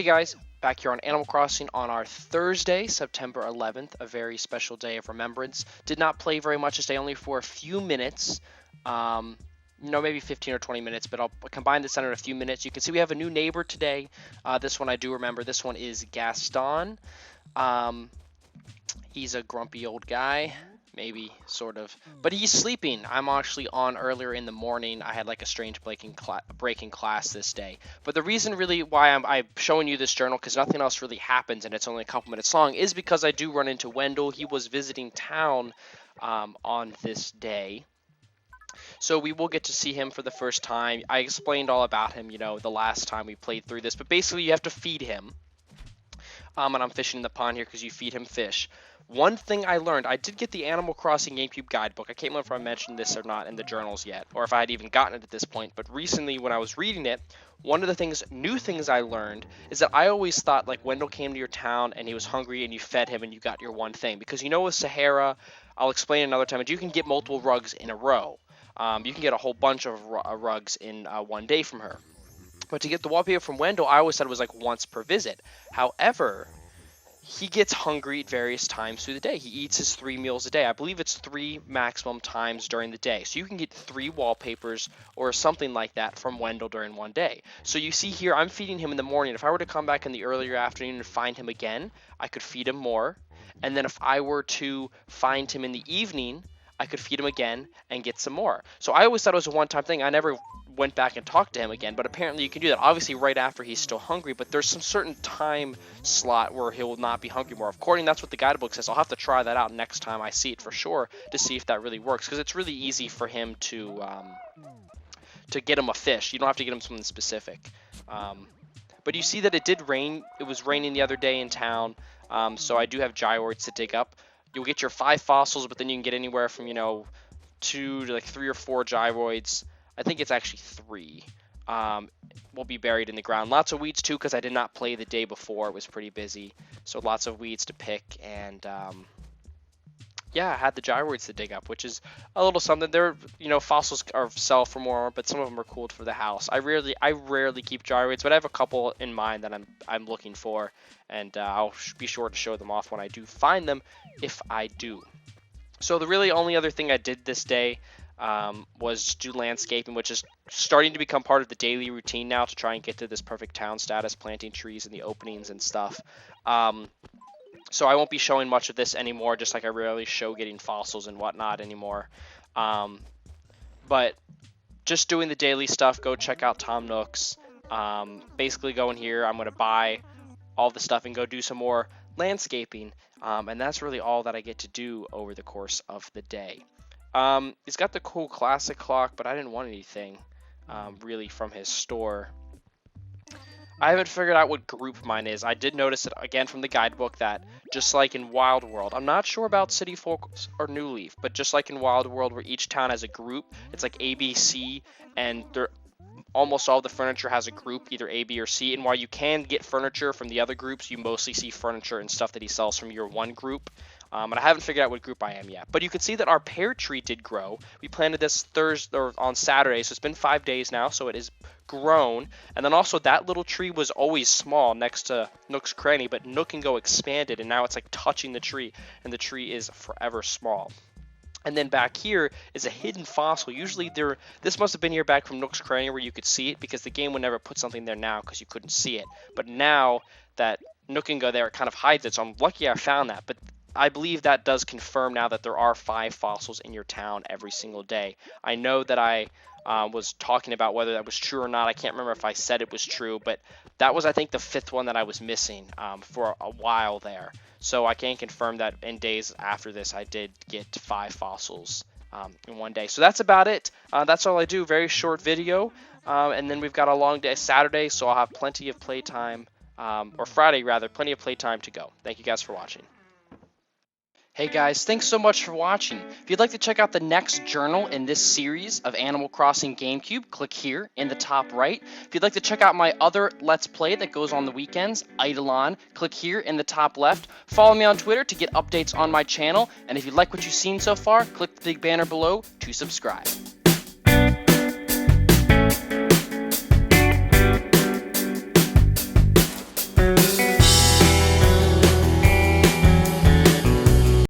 Hey guys, back here on Animal Crossing on our Thursday, September 11th, a very special day of remembrance. Did not play very much this day, only for a few minutes, maybe 15 or 20 minutes, but I'll combine this under a few minutes. You can see we have a new neighbor today. This one I do remember. This one is Gaston. He's a grumpy old guy. Maybe, sort of. But he's sleeping. I'm actually on earlier in the morning. I had like a strange breaking class this day. But the reason really why I'm showing you this journal, because nothing else really happens and it's only a couple minutes long, is because I do run into Wendell. He was visiting town on this day. So we will get to see him for the first time. I explained all about him, the last time we played through this. But basically you have to feed him. And I'm fishing in the pond here because you feed him fish. One thing I learned, I did get the Animal Crossing Gamecube guidebook. I can't remember if I mentioned this or not in the journals yet, or if I had even gotten it at this point. But recently when I was reading it, one of the new things I learned is that I always thought like Wendell came to your town and he was hungry and you fed him and you got your one thing. Because with Sahara, I'll explain another time, you can get multiple rugs in a row. You can get a whole bunch of rugs in one day from her. But to get the wallpaper from Wendell, I always thought it was like once per visit. However, he gets hungry at various times through the day. He eats his 3 meals a day. I believe it's 3 maximum times during the day. So you can get 3 wallpapers or something like that from Wendell during one day. So you see here, I'm feeding him in the morning. If I were to come back in the earlier afternoon and find him again, I could feed him more. And then if I were to find him in the evening, I could feed him again and get some more. So I always thought it was a one-time thing. I never went back and talked to him again, but apparently you can do that. Obviously right after he's still hungry, but there's some certain time slot where he will not be hungry more. According, that's what the guidebook says. I'll have to try that out next time I see it for sure to see if that really works, because it's really easy for him to get him a fish. You don't have to get him something specific. But you see that it did rain. It was raining the other day in town, so I do have gyroids to dig up. You'll get your 5 fossils, but then you can get anywhere from 2 to like 3 or 4 gyroids. I think it's actually 3 will be buried in the ground. Lots of weeds too, because I did not play the day before. It was pretty busy, so lots of weeds to pick. And yeah, I had the gyroids to dig up, which is a little something. They're fossils are sell for more, but some of them are cool for the house. I rarely keep gyroids, but I have a couple in mind that I'm looking for, and I'll be sure to show them off when I do find them, if I do. So the really only other thing I did this day was do landscaping, which is starting to become part of the daily routine now to try and get to this perfect town status, planting trees in the openings and stuff. So I won't be showing much of this anymore, just like I rarely show getting fossils and whatnot anymore. But just doing the daily stuff. Go check out Tom Nook's. Basically go in here, I'm going to buy all the stuff and go do some more landscaping. And that's really all that I get to do over the course of the day. He's got the cool classic clock, but I didn't want anything really from his store. I haven't figured out what group mine is. I did notice it again from the guidebook that just like in Wild World, I'm not sure about City Folk or New Leaf, but just like in Wild World where each town has a group, it's like A, B, C, and almost all the furniture has a group, either A, B, or C. And while you can get furniture from the other groups, you mostly see furniture and stuff that he sells from your one group. And I haven't figured out what group I am yet. But you can see that our pear tree did grow. We planted this Thursday or on Saturday, so it's been 5 days now, so it is grown. And then also that little tree was always small next to Nook's Cranny, but Nook and Go expanded, and now it's like touching the tree, and the tree is forever small. And then back here is a hidden fossil. Usually this must have been here back from Nook's Cranny where you could see it, because the game would never put something there now because you couldn't see it. But now that Nook and Go there, it kind of hides it, so I'm lucky I found that. But I believe that does confirm now that there are 5 fossils in your town every single day. I know that I was talking about whether that was true or not. I can't remember if I said it was true, but that was, I think, the 5th one that I was missing for a while there. So I can confirm that in days after this, I did get 5 fossils in one day. So that's about it. That's all I do. Very short video. And then we've got a long day Saturday, so I'll have plenty of playtime, or Friday rather, plenty of playtime to go. Thank you guys for watching. Hey guys, thanks so much for watching. If you'd like to check out the next journal in this series of Animal Crossing Gamecube, click here in the top right. If you'd like to check out my other Let's Play that goes on the weekends, Eidolon, click here in the top left. Follow me on Twitter to get updates on my channel, and if you like what you've seen so far, click the big banner below to subscribe.